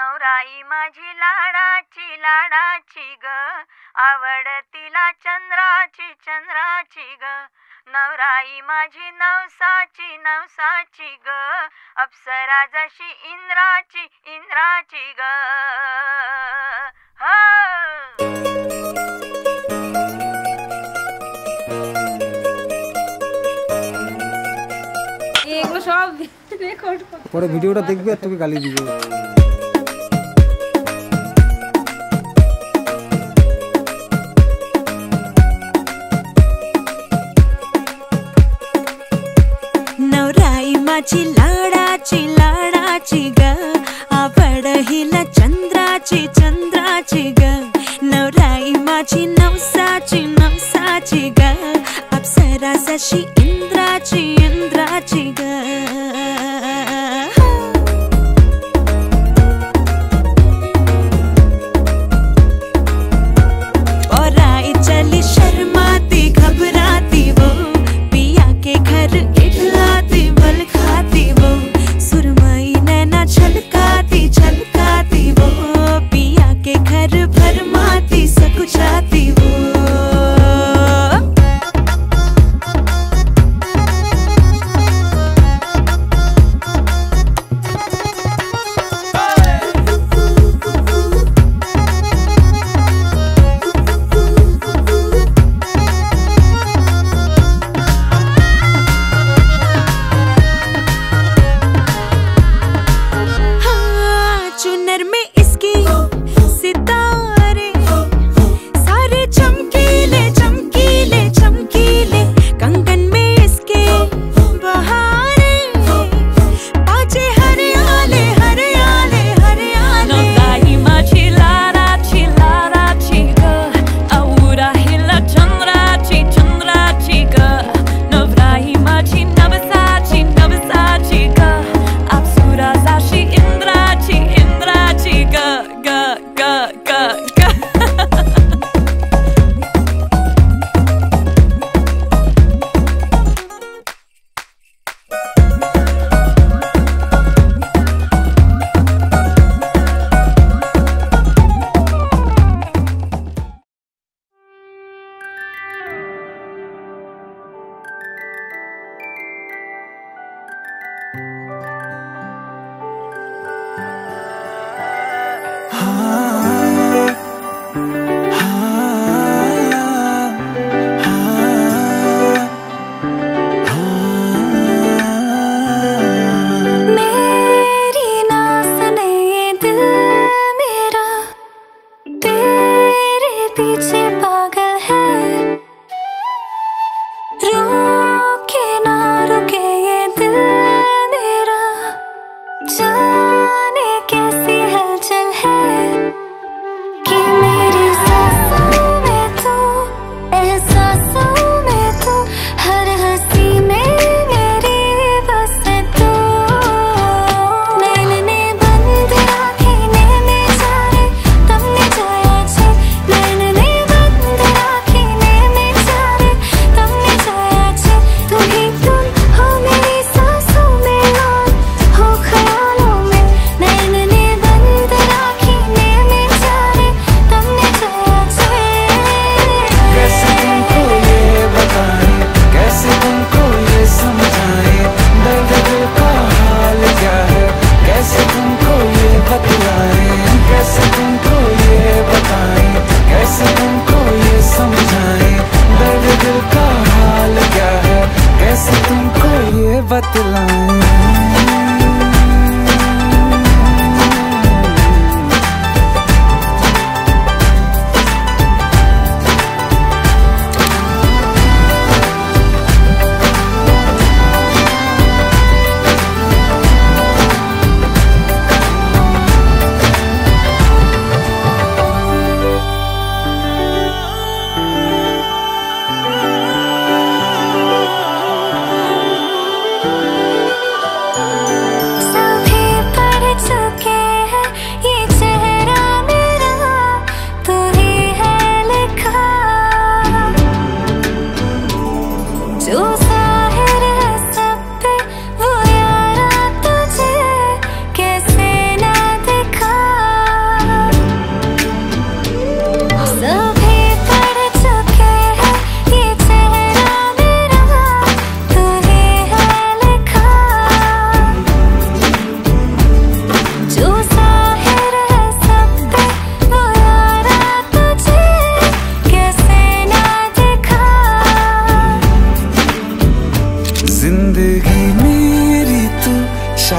नवराई माझी लाडाची लाडाची ग, आवड तिला चंद्राची चंद्राची ग. नवराई माझी नवसाची नवसाची ग, अप्सरा जशी इंद्राची इंद्राची ग. এগুলো সব রেকর্ড পরে ভিডিওটা দেখবে আর তোকে গালি দিবে। नवराई माझी लाडाची लाडाची ग, आवड हिला चंद्राची चंद्राची ग. नवराई माझी नवसाची नवसाची ग, अप्सरा जशी इंद्राची इंद्राची ग.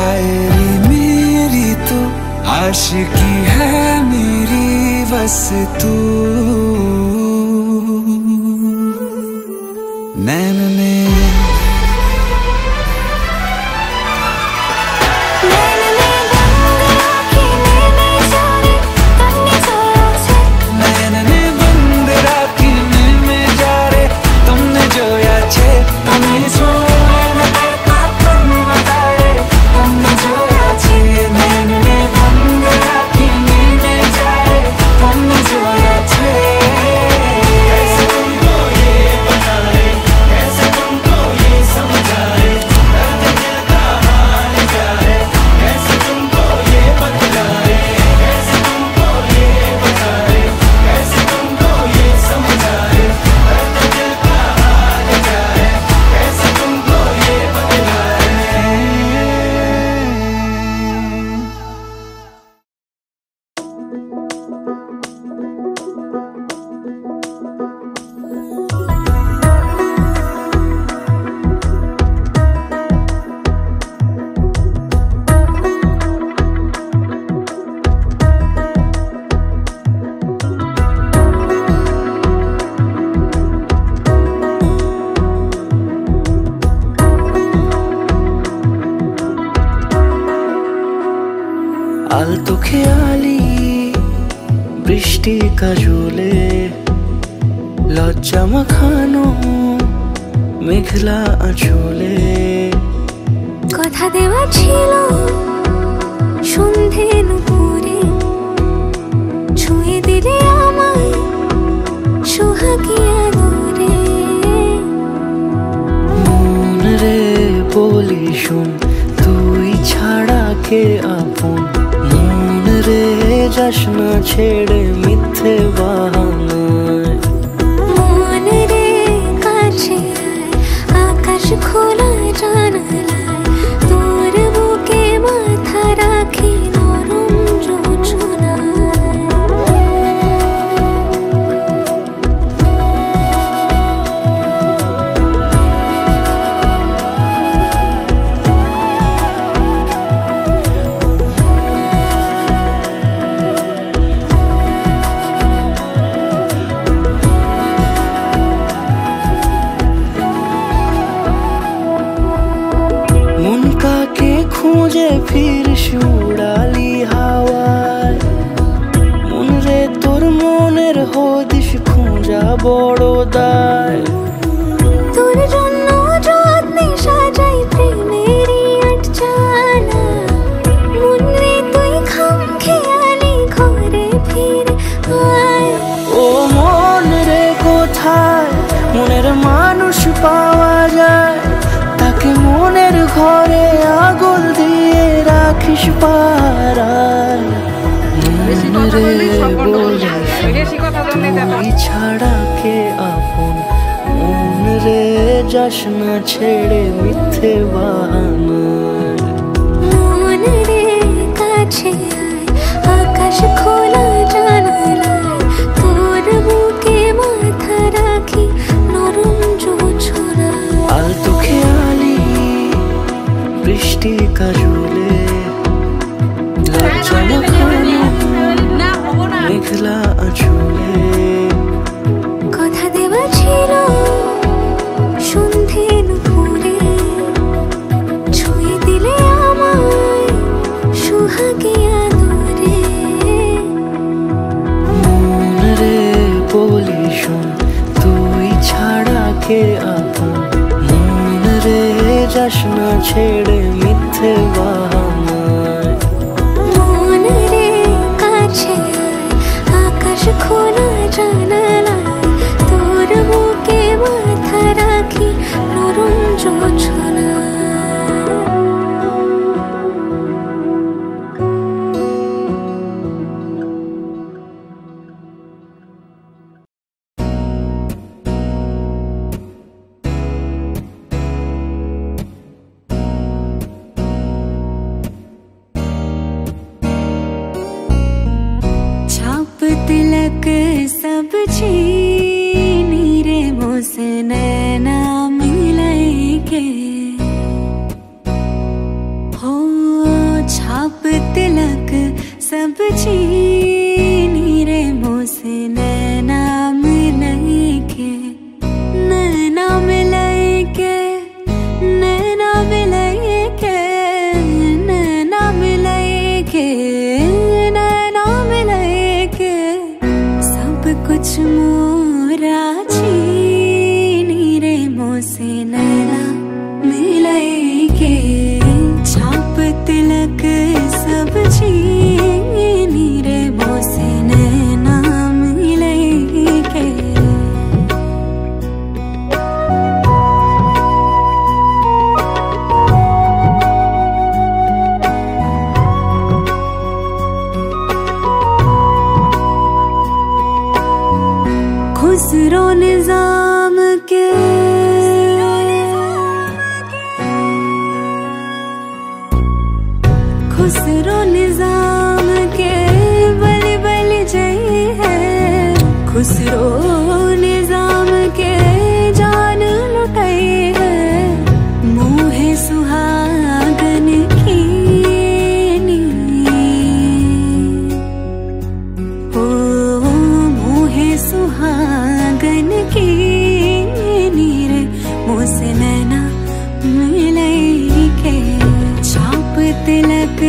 शायरी मेरी तो आशिकी है मेरी बस तू नैन ने আলতো খেয়ালি বৃষ্টি কাজলে লজ্জা মাখানো মেঘলা আঁচলে কথা দেওয়া ছিল সন্ধে নুপুরে ছুঁয়ে দিলে আমায় সোহাগী আদরে মন রে বলি শুন তুই ছাড়া কে আপন মন রে যাস না ছেড়ে মিথ্যে বাহানায় মন রে কাছে আকাশ খোলা জানালায় তোর বুকে মাথা রাখি নরম যোছনায় খুঁজে ফির উড়ালি হাওয়ায় মন রে তোর মনের হদিস খুঁজা বড় দায় তোর জন্য যত্নে সাজাই প্রেমেরই আটচালা মন রে তুই খাম খেয়ালি ঘরে ফিরে আয় ও মন রে কোথায় মনের মানুষ পাওয়া যায় তাকে মনের ঘরে আগল দিয়ে রাখিস পাড়ায় মন রে তুই ছাড়া কে আপন মন রে যাস না ছেড়ে মিথ্যে বাহানায় মন রে কাছে আয় আকাশ খোলা জানালায় তোর বুকে মাথা রাখি নরম যোছনায় আলতো খেয়ালি বৃষ্টি কাজলে লজ্জা মাখানো মেঘলা আঁচলে কথা দেওয়া ছিল সন্ধে নুপুরে ছুঁয়ে দিলে আমায় সোহাগী আদরে মন রে বলি শুন তুই ছাড়া কে আপন মন রে যাস না ছেড়ে মিথ্যে বাহানায় মন রে কাছে আয় আকাশ খোলা জানালায় তোর বুকে মাথা রাখি নরম যোছনায় तिलक सब छीनी रे मोसे नैना मिलके हो छाप तिलक सब चीनी रे मोसे नैना मिलाई के नैना मिलाई के नैना मिलाई के नैना मिलाई के नैना मिलाई के सब कुछ मोरा छीनी रे मोसे नैना मिलाई के छाप तिलक सब छीनी रे मोसे नैना मिलाई के खुसरो निजाम के खुसरो निजाम के बलि बलि जय है खुसरो निजाम के जान लुटाई है मोहे सुहागन की ओ मोहे सुहागन की नीर मोसे नैना मिलाई के छाप तिलक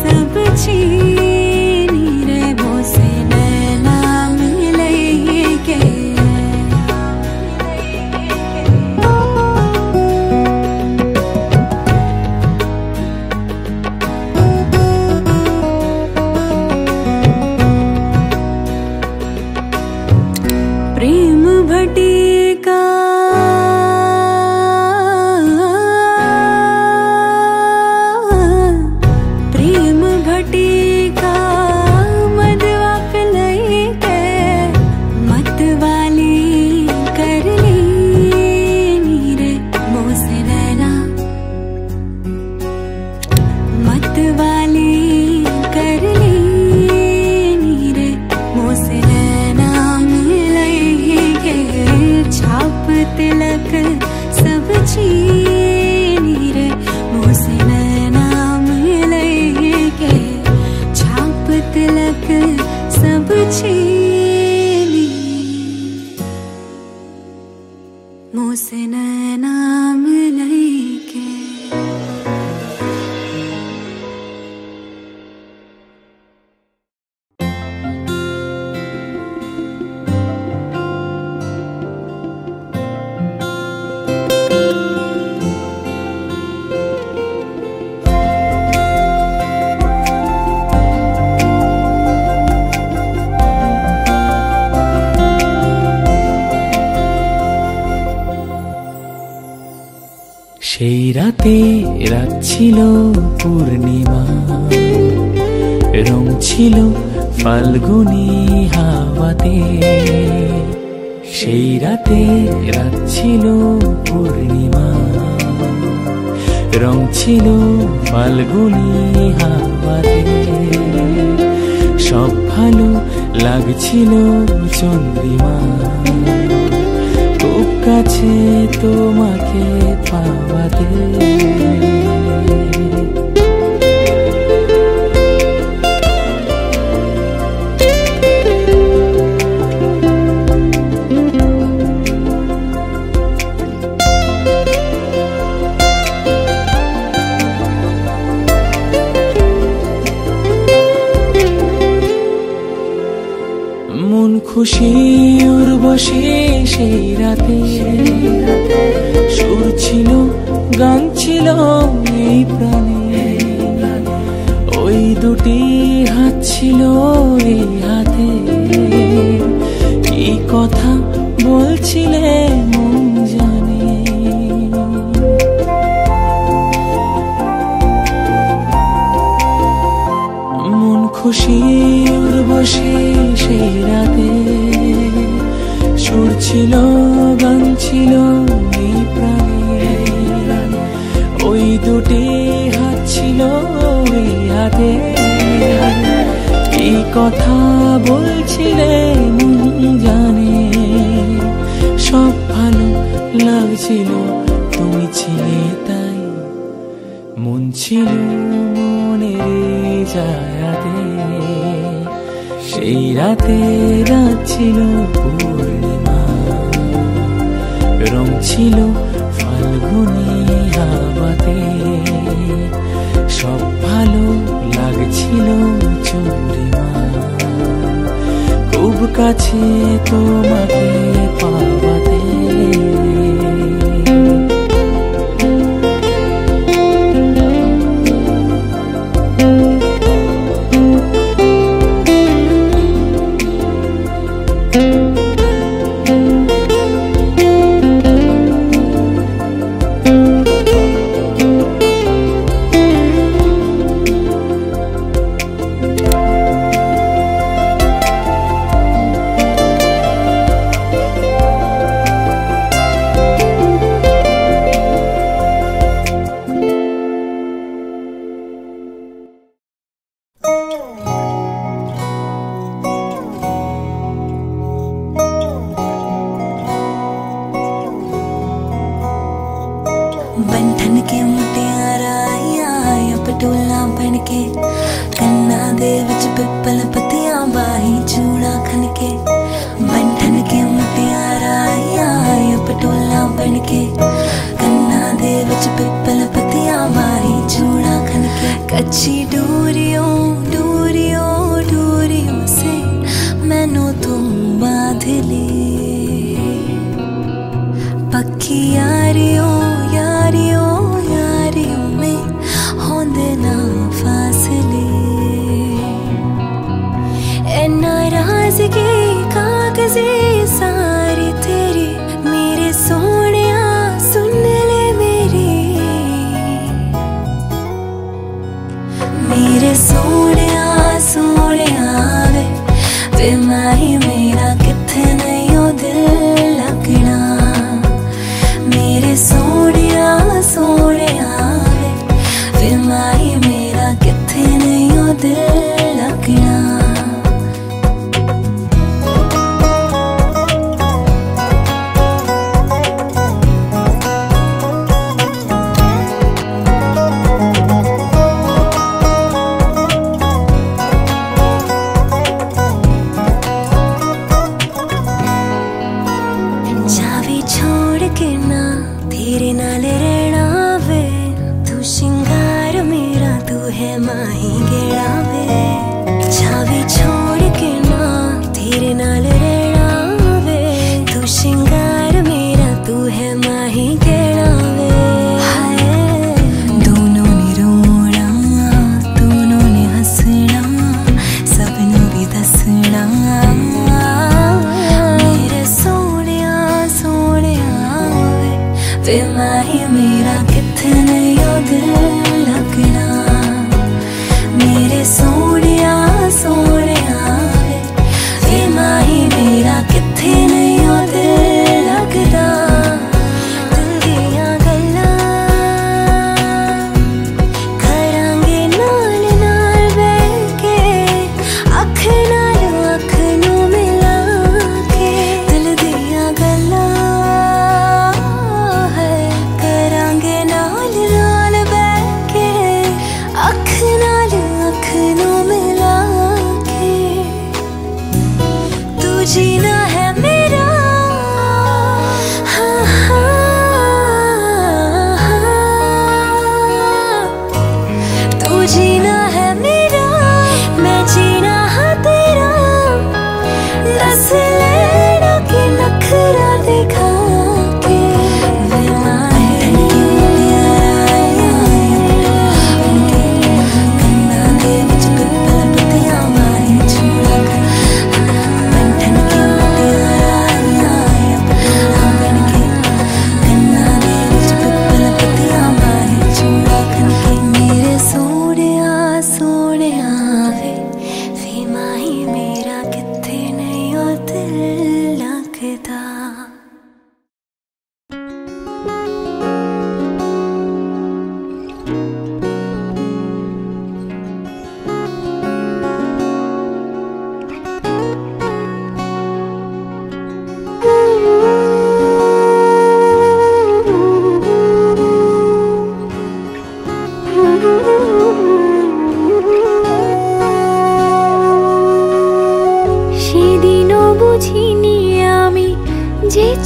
सब छीनी रे मोसे नैना मिलाई के प्रेम भटिका प्रेम भटिका मदवा पिलाई के मतवाली कर ली रे मोसे नैना मतवाली कर ली रे मोसे नैना मिलाई के छाप तिलक सब छीनी रे मोसे नैना मिलाई के छाप तिलक सब छीनी मोसे नैना मिलाई के সেই রাতে রাত ছিল পূর্ণিমা রং ছিল ফাল্গুনি হাওয়াতে সেই রাতে রাত ছিল পূর্ণিমা রং ছিল ফাল্গুনি হাওয়াতে সব ভালো লাগছিল চন্দ্রিমা খুব কাছে তোমাকে পাওয়াতে মন খুশি উর্বশী সেই রাতে সুর ছিল গান ছিল এই প্রাণে ওই দুটি হাত ছিল এই হাতে কি কথা বলছিলে মন জানে মন খুশি উর্বশী সেই রাতে সুর ছিল গান ছিল এই প্রাণে ওই দুটি হাত ছিল এই হাতে কি কথা বলছিলে মন জানে সব ভালো লাগছিল তুমি ছিলে তাই মন ছিল মনের ছায়া দে সেই রাতে রাত ছিল পূর্ণিমা রং ছিল ফাল্গুনি হাওয়াতে সব ভালো লাগছিল চন্দ্রিমা খুব কাছে তোমাকে পাওয়াতে बंधन के मुटियारा आया पटोला बन के कन्ना दे विच पिपल पतियां बाही चूड़ा खन के बंधन के मुटियारा आया पटोला बन के कन्ना दे विच पिपल पतियां बाही चूड़ा खन के कच्ची डोरियों डोरियों डोरियों से मैनू तुम बांध ले पक्की यारियों यारियों यारियों में होंदे ना फासले ए नाराज़गी कागज़े सारी तेरी मेरे सोनिया सुन ले मेरे सोनिया सोनिया वे माही मेरा किथे नहीं हो दिल लगना मेरे सोनिया सोनिया वे माही मेरा किथे नहीं हो दिल लगना छोड़ के ना तेरे नाल रहना वे तू शिंगार मेरा तू है माही गेड़ा वे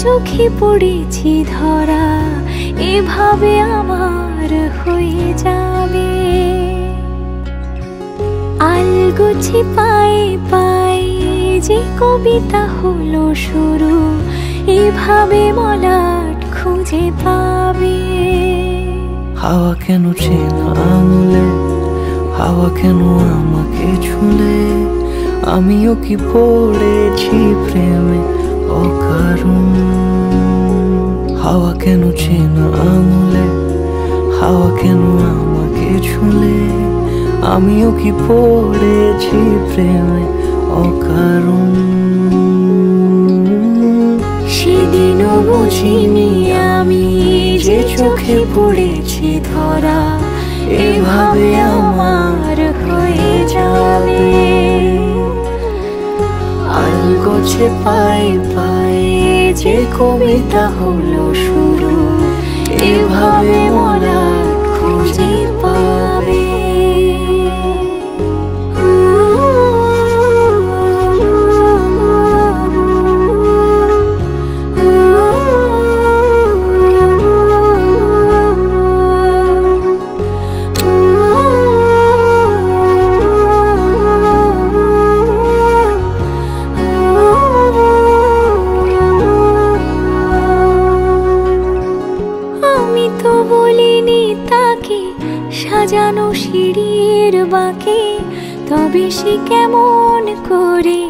চোখে পড়েছি ধরা এভাবে আমার হয়ে যাবে আলগোছে পায়ে পায়ে যে কবিতা হলো শুরু এভাবে মলাট খুঁজে পাবে হাওয়া কেন চেনা আঙুলে হাওয়া কেন আমাকে ছুলে আমিও কি পড়েছি প্রেমে অকারণ হাওয়া কেন চেনা আঙুলে হাওয়া কেন আমাকে ছুলে আমিও কি পড়েছি প্রেমে অকারণ সেদিনও বুঝিনি আমি যে চোখে পড়েছি ধরা এভাবে আমার হয়ে যাবে আলগোছে পায়ে পায়ে যে কবিতা হলো শুরু এভাবে মোরা খুঁজে পাবে সাজানো সিঁড়ির বাঁকে তবে সে কেমন করে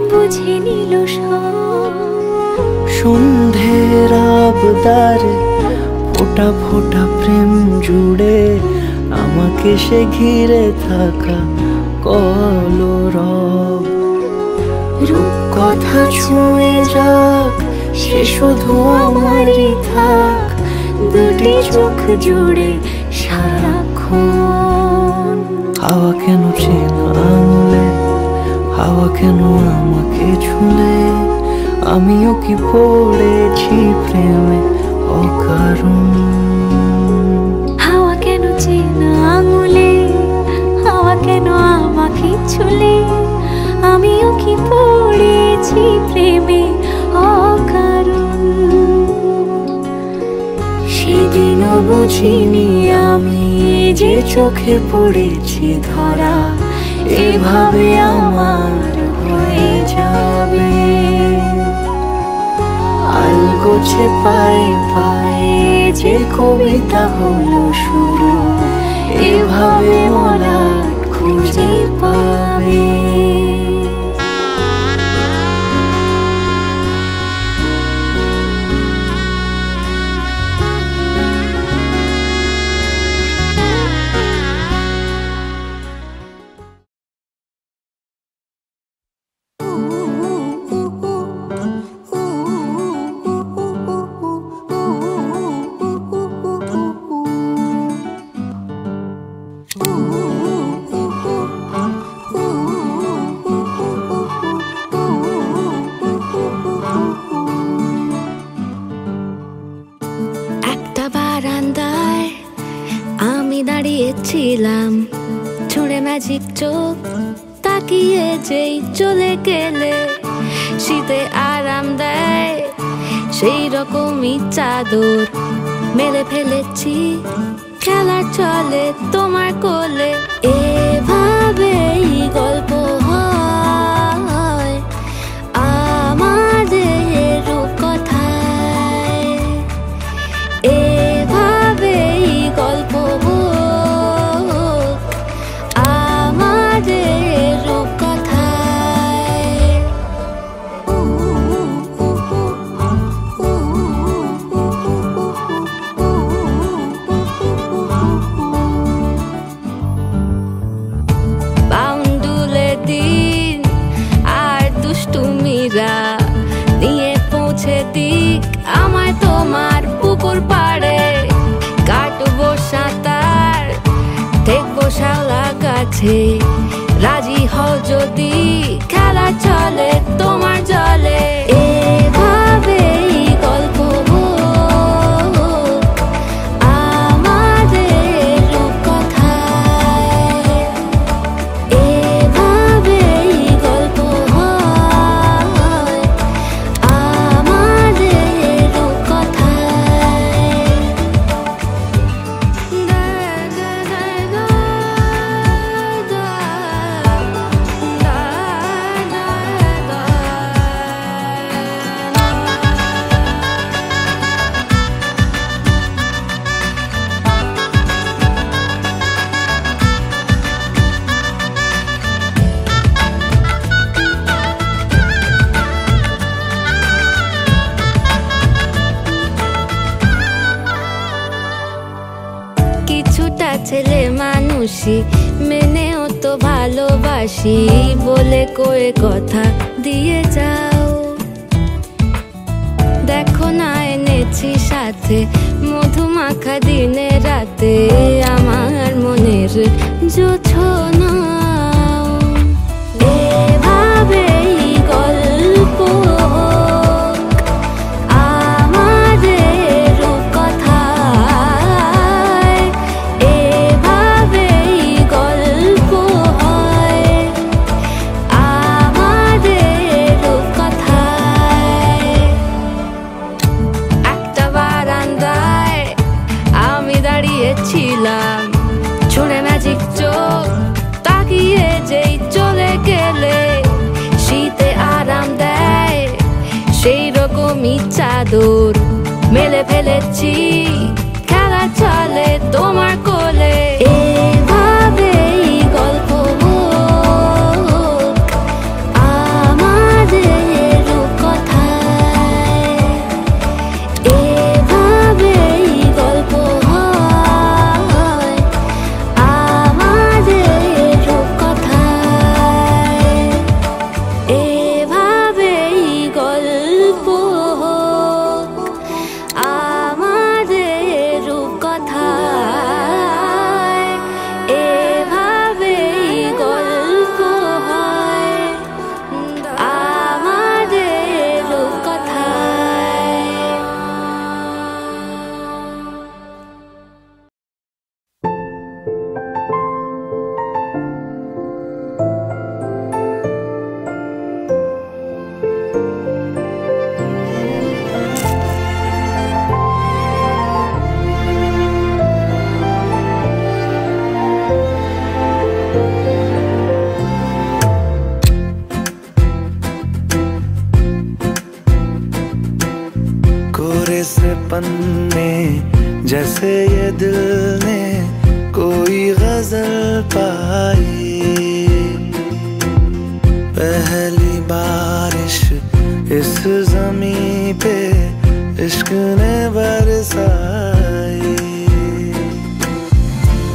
বুঝে নিল সন্ধ্যের আবদারে ফোটা ফোটা প্রেম জুড়ে আমাকে সে ঘিরে থাকা কলরব রূপ কথা ছুঁয়ে যাক সে শুধু আমারই থাক দুটি চোখ জুড়ে সারাক্ষণ হাওয়া কেন চেনা আঙুলে হাওয়া কেন আমাকে ছুলে আমিও কি পড়েছি প্রেমে অকারণ হাওয়া কেন চেনা আঙুলে হাওয়া কেন আমাকে ছুলে আমিও কি পড়েছি প্রেমে অকারণ সেদিনও বুঝিনি আমি যে চোখে পড়েছি ধরা এভাবে আমার হয়ে যাবে আলগোছে পায়ে পায়ে যে কবিতা হলো শুরু এভাবে মোরা খুঁজে পাবে ছুঁড়ে ম্যাজিক চোখ তাকিয়ে যেই চলে গেলে শীতে আরাম দেয় সেই রকমই চাদর মেলে ফেলেছি খেলার চলে তোমার কোলে এভাবেই গল্প হয় আমাদের রূপকথায় এভাবেই গল্প নিয়ে পৌঁছে দিক আমার তোমার পুকুর পাড়ে কাটবো সাঁতার দেখবো শালা গাছে রাজি হও যদি খেলা চলে তোমার জলে এভাবেই গল্প আমাদের রূপকথায় এভাবেই গল্প আমাদের মেনেও তো ভালোবাসি বলে কয়ে কথা দিয়ে যাও। দেখো না এনেছি সাথে মধুমাখা দিনে রাতে আমার মনের জোছনা। এভাবেই গল্প আমাদের কথায়, এভাবেই গল্প হয় আমাদের কথায়। একটা বারান্দায় আমি দাঁড়িয়েছিলাম, ছুঁড়ে ম্যাজিক চোখ তাকিয়ে যেই চলে গেলে শীতে আরাম দেয় সেই রকমই চাদর মেলে ফেলেছি, খেলা চলে তোমার কোলে। এভাবেই গল্প হোক আমাদের কথায়, এভাবেই গল্প হয় আমাদের কথায়, এভাবেই গল্প হোক আমাদের কথায়, এভাবেই গল্প হয় আমাদের কথায়। कोरे से पन्ने जैसे ये दिल ने कोई गजल पाई, पहली बारिश इस ज़मीं पे इश्क ने बरसाई।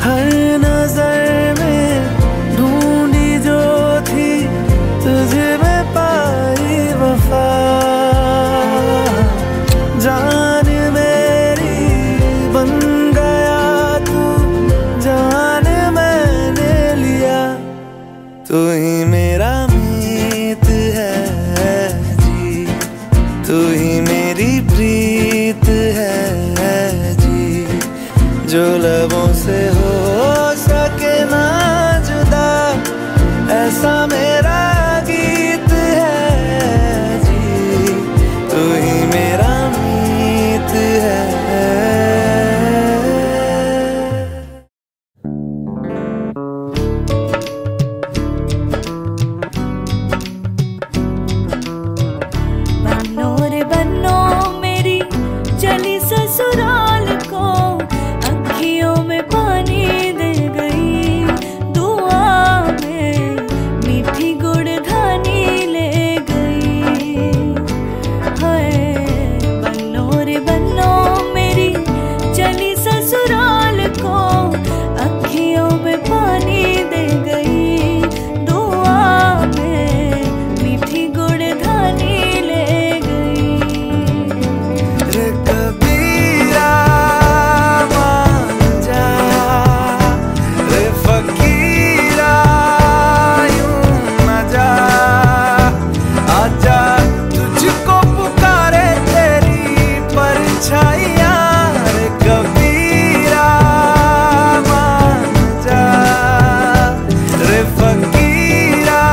हर नजर में ढूंढी जो थी तुझे में पाई वफा, जान मेरी बन गया तू, जान मैंने लिया, तू ही मेरा मीत है जी, तू ही मेरी प्रीत है जी, जो लबों से हो सके ना जुदा, ऐसा मेरा गीत है जी, तू ही मेरा मीत है। बनो रे बनो मेरी चली ससुराल को, अखियों में पानी दे गई, दुआ में मीठी गुड़धानी ले गई। हाय बनो रे बनो मेरी चली ससुराल को, अखियों में पानी दे गई, दुआ में मीठी गुड़धानी ले गई। रे कबीरा मान जा, रे फकीरा यूं न जा, आजा तुझको पुकारे तेरी परछाइयाँ, रे कबीरा मान जा, रे फकीरा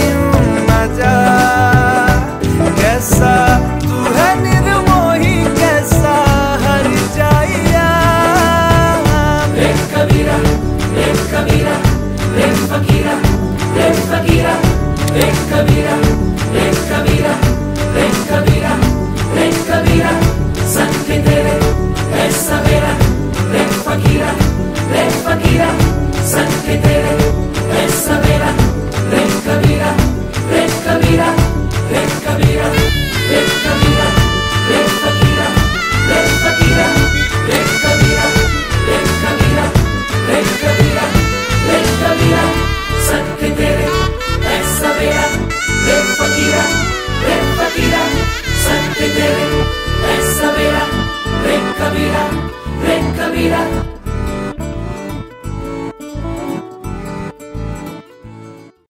यूं न जा, कैसा तू है निर्मोही कैसा हर जाइया। रे कबीरा रे फकीरा